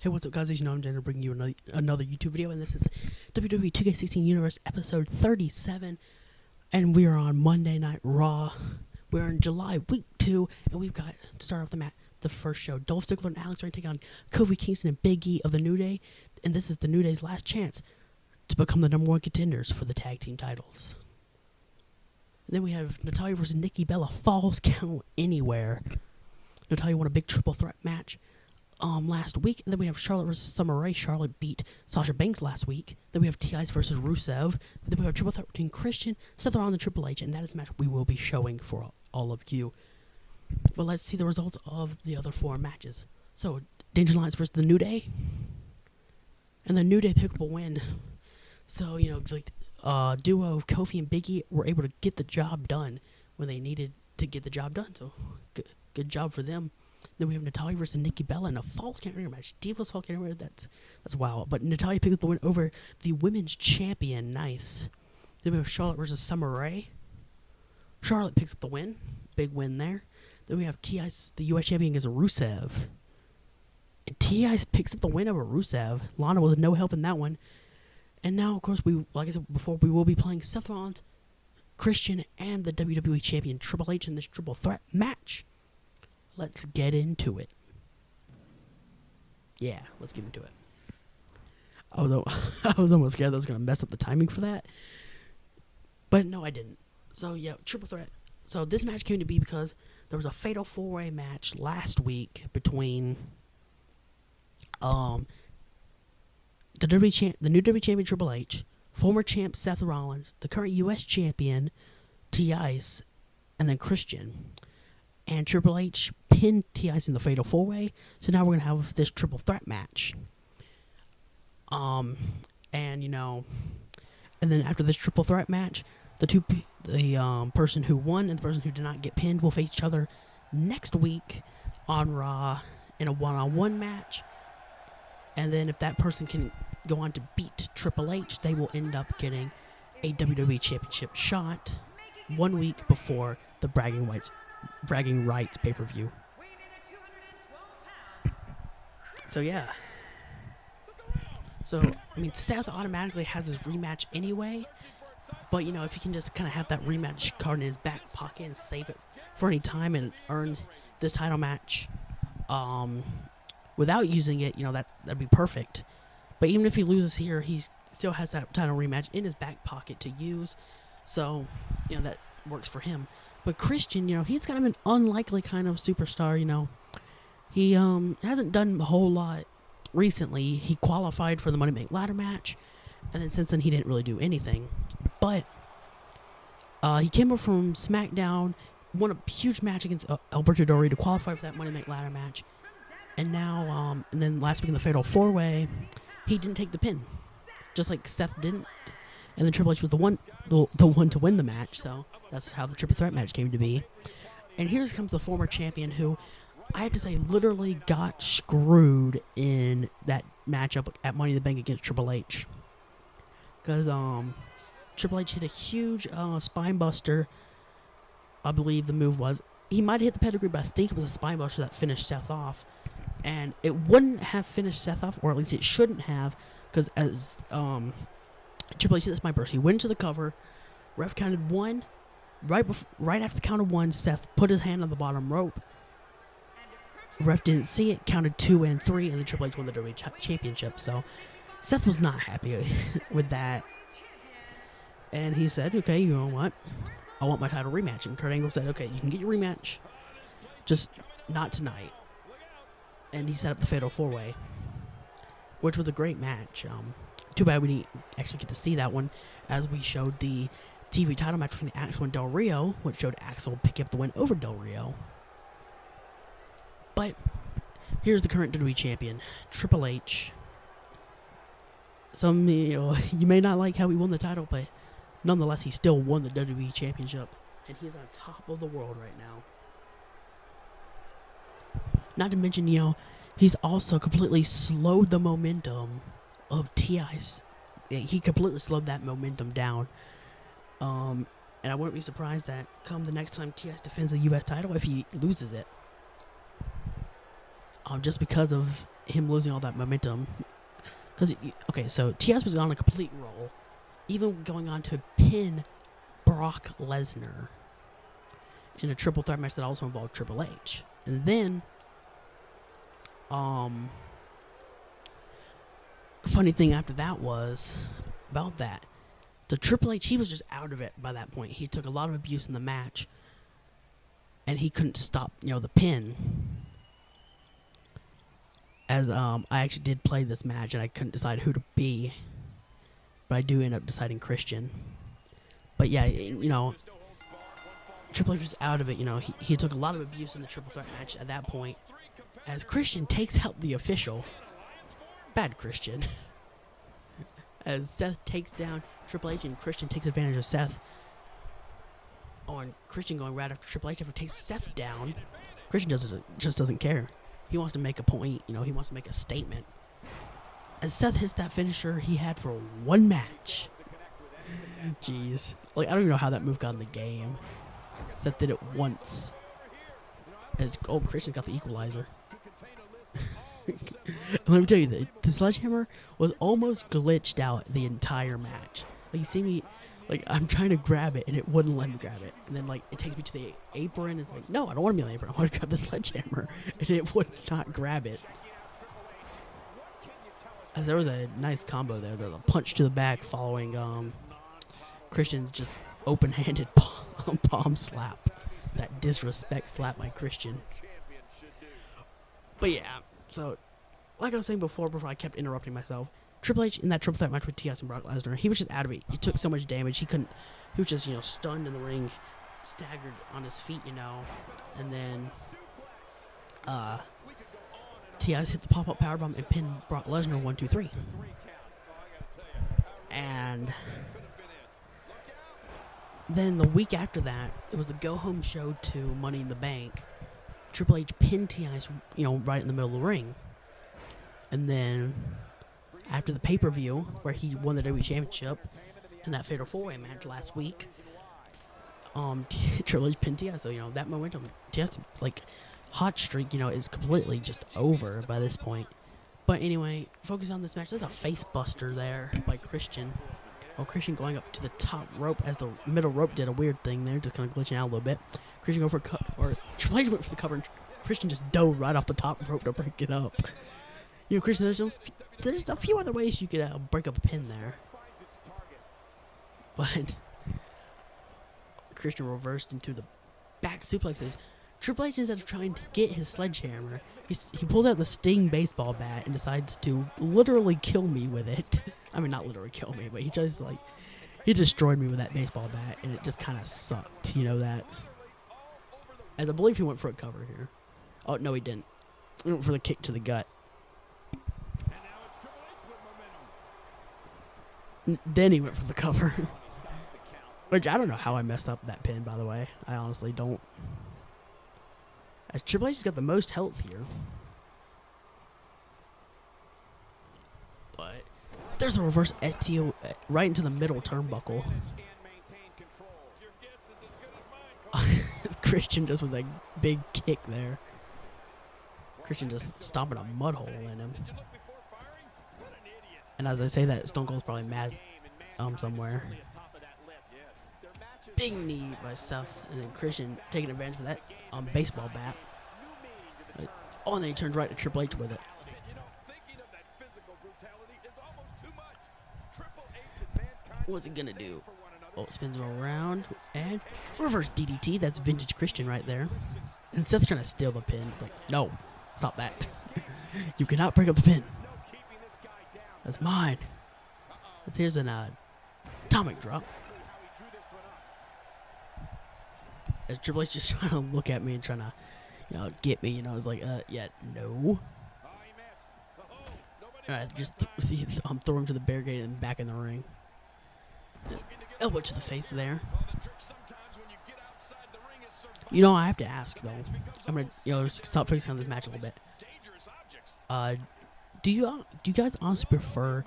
Hey, what's up, guys? As you know, I'm going to bring you another YouTube video, and this is WWE 2K16 Universe episode 37, and we are on Monday Night Raw. We're in July, week 2, and we've got to start off the first show. Dolph Ziggler and Alex are going to take on Kofi Kingston and Big E of the New Day, and this is the New Day's last chance to become the #1 contenders for the tag team titles. And then we have Natalya versus Nikki Bella, Falls Count Anywhere. Natalya won a big triple threat match last week. And then we have Charlotte versus Summer Rae. Charlotte beat Sasha Banks last week. Then we have T.I.S. versus Rusev. Then we have a triple threat between Christian, Seth Rollins, and Triple H, and that is a match we will be showing for all of you. But let's see the results of the other 4 matches. So, Danger Alliance versus the New Day. And the New Day picked up a win. So, you know, like, duo of Kofi and Big E were able to get the job done when they needed to get the job done. So, good job for them. Then we have Natalya versus Nikki Bella in a Falls Count Anywhere match. Divas Falls Count Anywhere, that's wild. But Natalya picks up the win over the women's champion. Nice. Then we have Charlotte versus Summer Rae. Charlotte picks up the win. Big win there. Then we have T.I.S., the U.S. champion, against Rusev. And T.I.S. picks up the win over Rusev. Lana was no help in that one. And now, of course, like I said before, we will be playing Seth Rollins, Christian, and the WWE champion Triple H in this triple threat match. Let's get into it. Yeah, let's get into it. I was almost scared that I was going to mess up the timing for that. But no, I didn't. So, yeah, triple threat. So, this match came to be because there was a fatal 4-way match last week between the new WWE champion Triple H, former champ Seth Rollins, the current U.S. champion T.I.S., and then Christian. And Triple H pinned T.I.S. in the fatal 4-way, so now we're going to have this triple threat match. And, you know, and then after this triple threat match, the person who won and the person who did not get pinned will face each other next week on Raw in a one-on-one match. And then if that person can go on to beat Triple H, they will end up getting a WWE Championship shot 1 week before the Bragging Rights pay-per-view. So, yeah. So, I mean, Seth automatically has his rematch anyway. But, you know, if he can just kind of have that rematch card in his back pocket and save it for any time and earn this title match without using it, you know, that'd be perfect. But even if he loses here, he still has that title rematch in his back pocket to use. So, you know, that works for him. But Christian, you know, he's kind of an unlikely kind of superstar, you know. He hasn't done a whole lot recently. He qualified for the Money Bank Ladder match, and then since then he didn't really do anything. But he came up from SmackDown, won a huge match against Alberto Del Rio to qualify for that Money Bank Ladder match. And now, and then last week in the Fatal 4-Way, he didn't take the pin, just like Seth didn't. And then Triple H was the one to win the match, so that's how the triple threat match came to be. And here comes the former champion who, I have to say, literally got screwed in that matchup at Money in the Bank against Triple H. Because Triple H hit a huge spine buster, I believe the move was. He might have hit the pedigree, but I think it was a spine buster that finished Seth off. And it wouldn't have finished Seth off, or at least it shouldn't have, because as Triple H hit the spine burst, he went to the cover, ref counted 1, right after the count of 1, Seth put his hand on the bottom rope, ref didn't see it, counted 2 and 3, and then Triple H won the WWE Championship. So Seth was not happy with that, and he said, okay, you know what, I want my title rematch. And Kurt Angle said, okay, you can get your rematch, just not tonight. And he set up the Fatal 4-Way, which was a great match. Too bad we didn't actually get to see that one, as we showed the TV title match between Axel and Del Rio, which showed Axel picking up the win over Del Rio. But here's the current WWE champion, Triple H. Some, you know, you may not like how he won the title, but nonetheless, he still won the WWE Championship, and he's on top of the world right now. Not to mention, you know, he's also completely slowed the momentum of T.I.S. He completely slowed that momentum down. And I wouldn't be surprised that come the next time T.I.S. defends the U.S. title, if he loses it. just because of him losing all that momentum. Because, okay, so TS was on a complete roll, even going on to pin Brock Lesnar in a triple threat match that also involved Triple H. And then, funny thing after that was, about that, the Triple H, he was just out of it by that point. He took a lot of abuse in the match, and he couldn't stop, the pin. As I actually did play this match, and I couldn't decide who to be, but I do end up deciding Christian. But yeah, Triple H was out of it. He took a lot of abuse in the triple threat match at that point, as Christian takes out the official. Bad Christian. As Seth takes down Triple H, and Christian takes advantage of Seth. Oh, and Christian going right after Triple H after takes Seth down. Christian just doesn't care. He wants to make a point, he wants to make a statement. As Seth hits that finisher he had for one match. Jeez. I don't even know how that move got in the game. Seth did it once. And Christian got the equalizer. Let me tell you, the sledgehammer was almost glitched out the entire match. You see me, I'm trying to grab it, and it wouldn't let me grab it. And then, it takes me to the apron. It's no, I don't want to be on the apron. I want to grab the sledgehammer. And it would not grab it. As there was a nice combo there. There was a punch to the back following Christian's just open-handed palm slap. That disrespect slap by Christian. But yeah, so, like I was saying before I kept interrupting myself, Triple H in that triple threat match with TS and Brock Lesnar, he was just out of it. He took so much damage, he was just, stunned in the ring, staggered on his feet, and then, TS hit the pop-up powerbomb and pinned Brock Lesnar 1, 2, 3. And then the week after that, it was the go-home show to Money in the Bank. Triple H pinned TS, right in the middle of the ring. And then, after the pay-per-view, where he won the WWE Championship in that Fatal 4-Way match last week, Triple H pinned TS. So, that momentum, TS, hot streak, is completely just over by this point. But anyway, focus on this match. There's a face buster there by Christian. Christian going up to the top rope as the middle rope did a weird thing there, just kind of glitching out a little bit. Christian go for Triple H went for the cover, and Christian just dove right off the top rope to break it up. Christian, there's a few other ways you could break up a pin there. But Christian reversed into the back suplexes. Triple H, instead of trying to get his sledgehammer, he pulls out the Sting baseball bat and decides to literally kill me with it. I mean, not literally kill me, but he just, he destroyed me with that baseball bat, and it just kind of sucked, that. As I believe he went for a cover here. Oh, no, he didn't. He went for the kick to the gut. Then he went for the cover. Which, I don't know how I messed up that pin, by the way. I honestly don't. As Triple H has got the most health here. But there's a reverse STO right into the middle turnbuckle. Christian just with a big kick there. Christian just stomping a mud hole in him. And as I say that, Stone Cold's probably mad somewhere. Big knee by Seth, and then Christian taking advantage of that baseball bat. And then he turns right to Triple H with it. What's he gonna do? Spins him around, and reverse DDT. That's vintage Christian right there. And Seth's trying to steal the pin. It's no, stop that. You cannot break up the pin. That's mine. Here's an atomic drop. Triple H just trying to look at me and trying to, get me. I was yeah, no. Alright, just throw him to the barricade and back in the ring. Elbow to the face there. I have to ask though. I'm gonna stop focusing on this match a little bit. Do you guys honestly prefer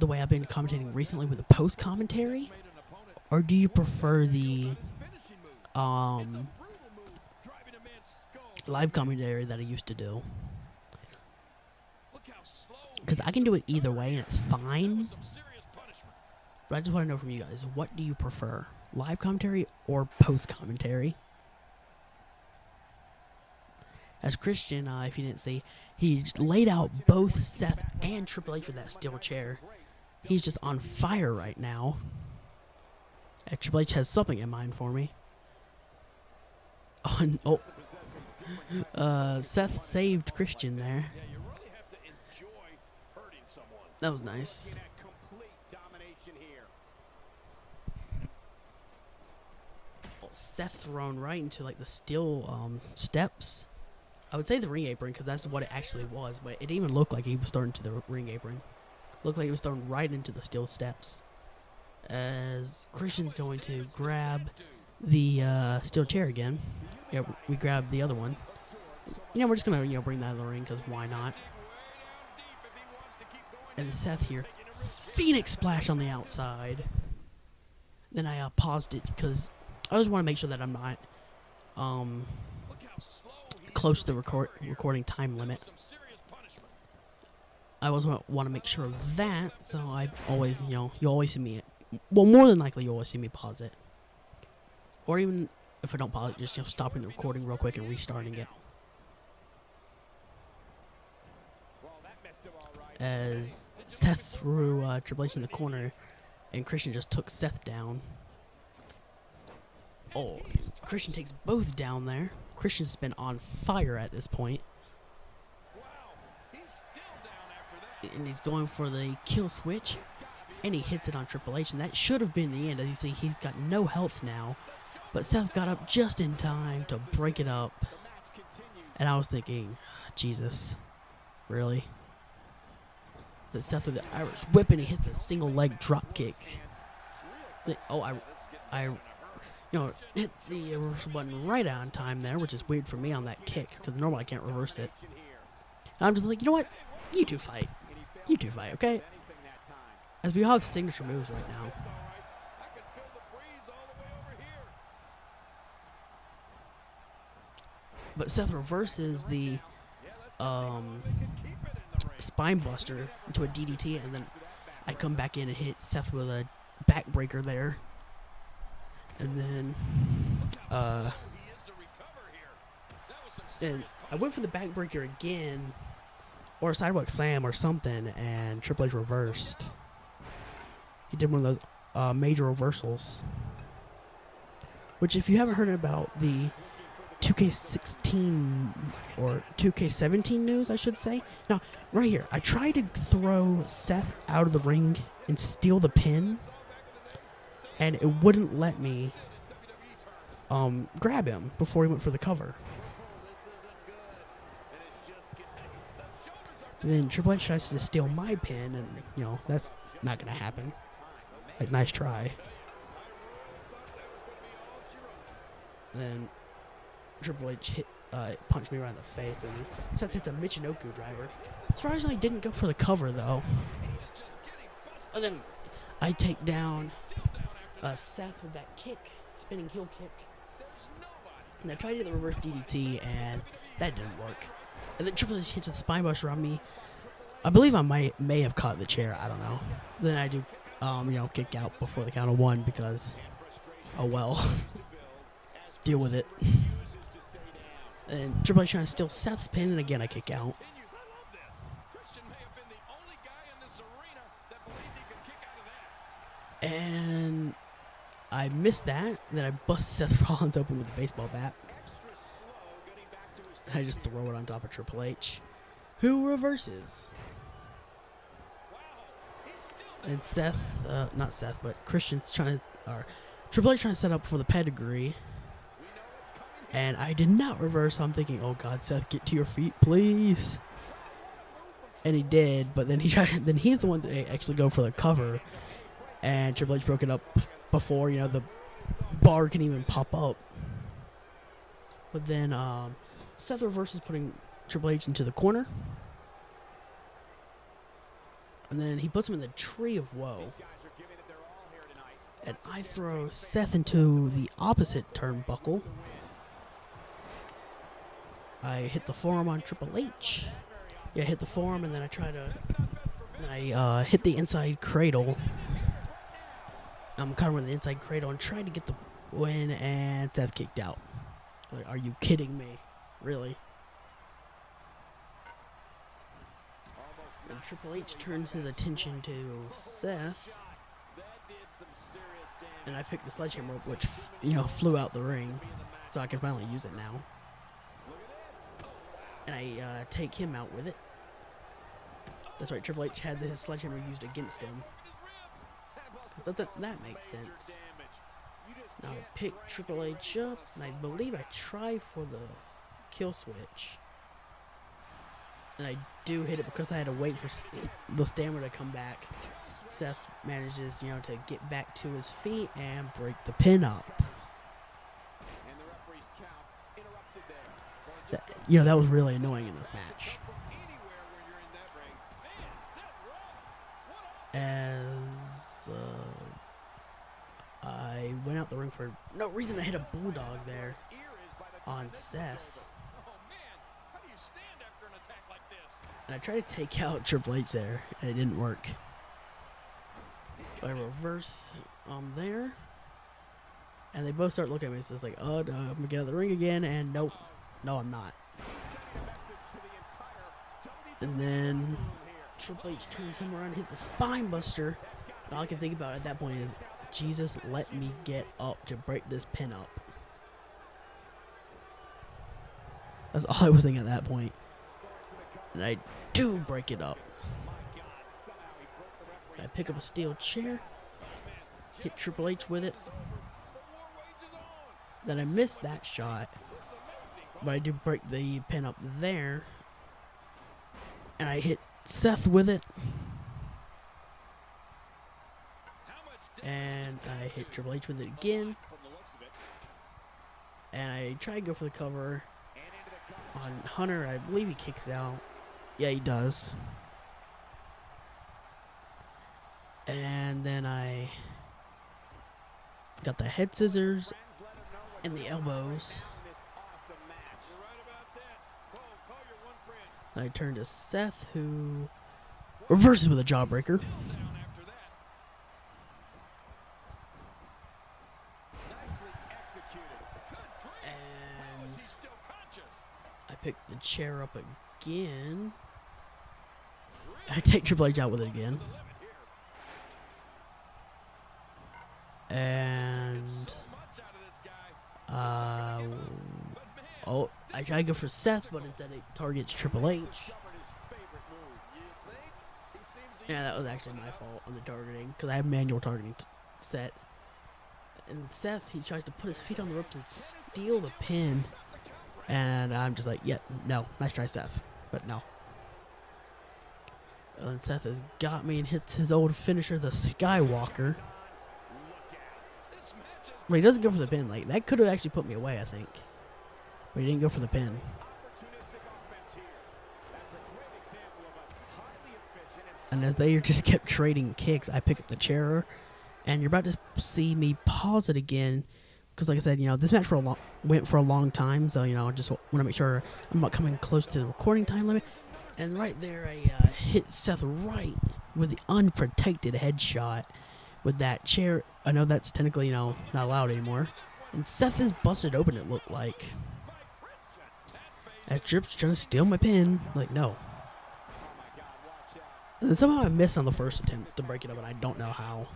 the way I've been commentating recently with the post commentary, or do you prefer the live commentary that I used to do? because I can do it either way and it's fine. But I just want to know from you guys, what do you prefer? Live commentary or post commentary? As Christian, if you didn't see, he laid out both Seth and Triple H with that steel chair. He's just on fire right now. Triple H has something in mind for me. Seth saved Christian there. That was nice. Seth thrown right into like the steel steps. I would say the ring apron because that's what it actually was, but it even looked like he was thrown into the ring apron. Looked like he was thrown right into the steel steps. As Christian's going to grab the steel chair again. Yeah, we grabbed the other one. We're just gonna bring that in the ring because why not? And Seth here, Phoenix Splash on the outside. Then I paused it because I just want to make sure that I'm not close to the recording time limit. I always want to make sure of that, so I always, you always see me. Well, more than likely, you always see me pause it, or even if I don't pause it, just stopping the recording real quick and restarting it. As Seth threw Triple H in the corner, and Christian just took Seth down. Oh, Christian takes both down there. Christian's been on fire at this point. And he's going for the kill switch. And he hits it on Triple H. And that should have been the end. As you see, he's got no health now. But Seth got up just in time to break it up. And I was thinking, Jesus, really? But Seth with the Irish whip, and he hits the single leg drop kick. I hit the reversal button right on time there, which is weird for me on that kick, because normally I can't reverse it. And I'm just like, you know what? You two fight. You two fight, okay? As we all have signature moves right now. But Seth reverses the spine buster into a DDT, and then I come back in and hit Seth with a backbreaker there. And then and I went for the backbreaker again, or a sidewalk slam or something, and Triple H reversed. He did one of those major reversals. Which, if you haven't heard about the 2K16 or 2K17 news, I should say. Now, right here, I tried to throw Seth out of the ring and steal the pin, and it wouldn't let me grab him before he went for the cover. And then Triple H tries to steal my pin, and, that's not going to happen. Like, nice try. Then Triple H punched me right in the face, and Seth hits a Michinoku driver. Surprisingly, didn't go for the cover, though. And then I take down Seth with that kick, spinning heel kick. And I tried to do the reverse DDT, and that didn't work. And then Triple H hits a spine buster on me. I believe I may have caught the chair. I don't know. Then I do, kick out before the count of one because, oh well. Deal with it. And Triple H trying to steal Seth's pin, and again I kick out. And I missed that. Then I bust Seth Rollins open with a baseball bat. I just throw it on top of Triple H, who reverses. And Christian's trying to, or Triple H trying to set up for the pedigree. And I did not reverse, so I'm thinking, oh God, Seth, get to your feet, please. And he did, but then he's the one to actually go for the cover. And Triple H broke it up before, the bar can even pop up. But then Seth reverses, putting Triple H into the corner. And then he puts him in the Tree of Woe. And I throw Seth into the opposite turnbuckle. I hit the forearm on Triple H. Yeah, hit the forearm, and then I hit the inside cradle. I'm covering the inside cradle and tried to get the win, and Seth kicked out. Like, are you kidding me? Really? And Triple H turns his attention to Seth, and I picked the sledgehammer up, which, flew out the ring, so I can finally use it now. And I take him out with it. That's right, Triple H had his sledgehammer used against him. So that makes sense. Now I pick Triple H up, and I believe I try for the kill switch. And I do hit it because I had to wait for the stamina to come back. Seth manages, to get back to his feet and break the pin up. That was really annoying in this match. As I went out the ring for no reason, I hit a bulldog there on Seth. And I tried to take out Triple H there, and it didn't work. So I reverse there. And they both start looking at me, so it's like, oh, no, I'm going to get out of the ring again, and nope. No, I'm not. And then Triple H turns him around and hits the spine buster. And all I can think about at that point is, Jesus, let me get up to break this pin up. That's all I was thinking at that point. And I do break it up. I pick up a steel chair, hit Triple H with it. Then I missed that shot, but I do break the pin up there. And I hit Seth with it. And I hit Triple H with it again. And I try to go for the cover on Hunter. I believe he kicks out. Yeah, he does. And then I got the head scissors and the elbows. Then I turn to Seth, who reverses with a jawbreaker. And I pick the chair up again. I take Triple H out with it again. And I try to go for Seth, but instead it targets Triple H. Yeah, that was actually my fault on the targeting, because I have manual targeting set. And Seth, he tries to put his feet on the ropes and steal the pin. And I'm just like, yeah, no, nice try, Seth, but no. And Seth has got me and hits his old finisher, the Skywalker. But he doesn't go for the pin. Like, that could have actually put me away, I think. But he didn't go for the pin. And as they just kept trading kicks, I pick up the chair. And you're about to see me pause it again. Because like I said, this match went for a long time. So, I just want to make sure I'm not coming close to the recording time limit. And right there, I hit Seth right with the unprotected headshot with that chair. I know that's technically, not allowed anymore. And Seth is busted open, it looked like. As Drip's trying to steal my pin. Like, no. And somehow I missed on the first attempt to break it up, and I don't know how.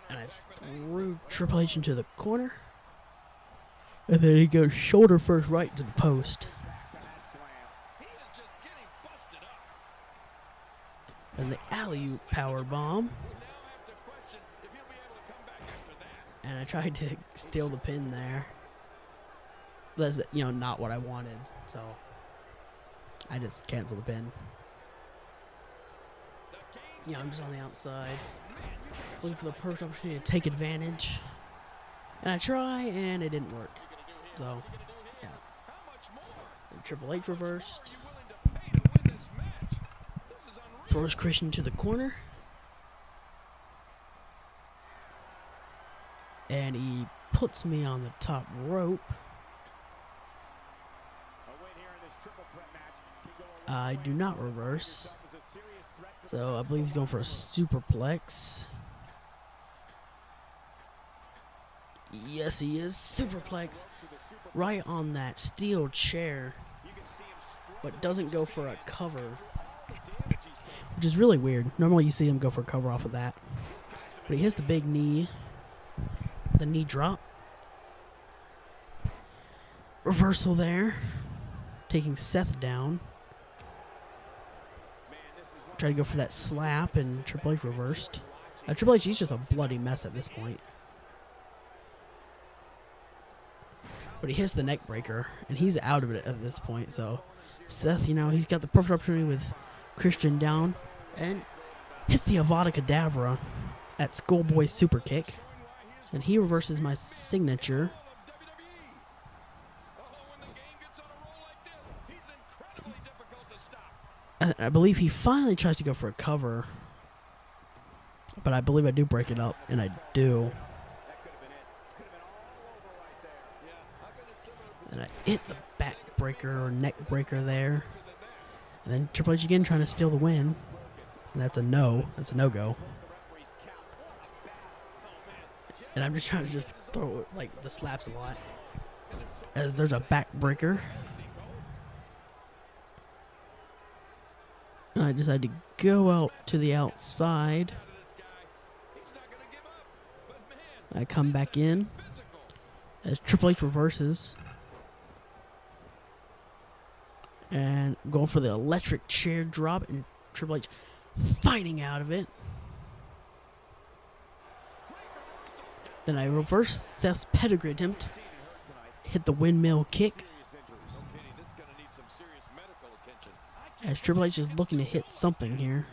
And I threw Triple H into the corner. And then he goes shoulder first right to the post. And the alley-oop power bomb. And I tried to steal the pin there. That's, not what I wanted. So I just canceled the pin. I'm just on the outside, looking for the perfect opportunity to take advantage. And I try, and it didn't work. So, yeah. And Triple H reversed. Throws Christian to the corner. And he puts me on the top rope. I do not reverse. So I believe he's going for a superplex. Yes, he is. Superplex right on that steel chair, but doesn't go for a cover, which is really weird. Normally you see him go for a cover off of that, but he hits the big knee, the knee drop. Reversal there, taking Seth down. Try to go for that slap, and Triple H reversed. Triple H, he's just a bloody mess at this point. But he hits the neck breaker, and he's out of it at this point. So Seth, you know, he's got the perfect opportunity with Christian down, and hits the Avada Kedavra at Schoolboy super kick. And he reverses my signature. I believe he finally tries to go for a cover, but I believe I do break it up, and I do. And I hit the back breaker or neck breaker there. And then Triple H again trying to steal the win. And that's a no. That's a no-go. And I'm just trying to just throw like the slaps a lot, as there's a back breaker. I decided to go out to the outside. I come back in as Triple H reverses. And going for the electric chair drop, and Triple H fighting out of it. Then I reverse Seth's pedigree attempt. Hit the windmill kick. As Triple H is looking to hit something here.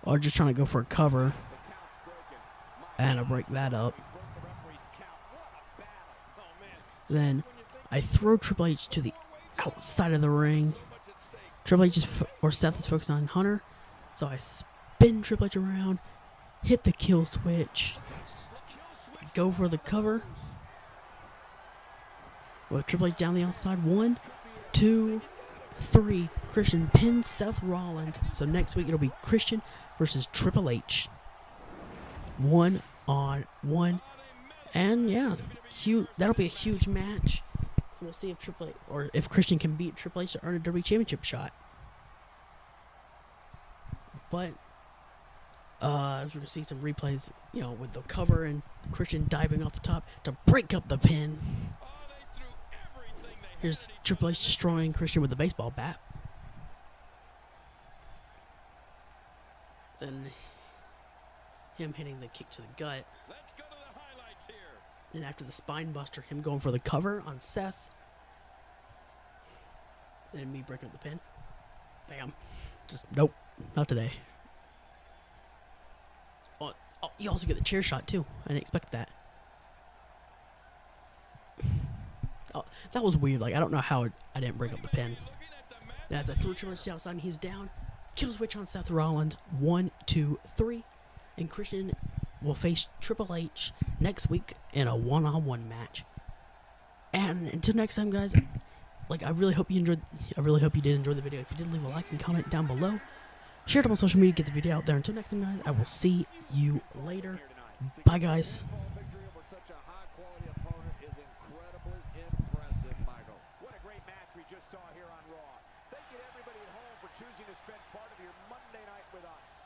Or just trying to go for a cover. And I break that up. Then I throw Triple H to the outside of the ring. Triple H or Seth is focused on Hunter. So I spin Triple H around. Hit the kill switch. Go for the cover. With Triple H down the outside. 1, 2, 3. Christian pins Seth Rollins. So next week it'll be Christian versus Triple H. 1-on-1. And yeah, that'll be a huge match. We'll see if Triple H or if Christian can beat Triple H to earn a WWE Championship shot. But we're gonna see some replays, you know, with the cover and Christian diving off the top to break up the pin. Here's Triple H destroying Christian with the baseball bat. And him hitting the kick to the gut. Let's go to the highlights here. And after the spine buster, him going for the cover on Seth. And me breaking up the pin. Bam. Just, nope. Not today. Oh, you also get the chair shot, too. I didn't expect that. Oh, that was weird. Like, I don't know how I didn't break up the pin. As I threw Triple H to the outside and he's down. Kill switch on Seth Rollins. 1, 2, 3. And Christian will face Triple H next week in a one-on-one match. And until next time, guys, like, I really hope you did enjoy the video. If you did, leave a like and comment down below. Share it on social media, get the video out there. Until next time, guys, I will see you later. Bye, guys. Choosing to spend part of your Monday night with us.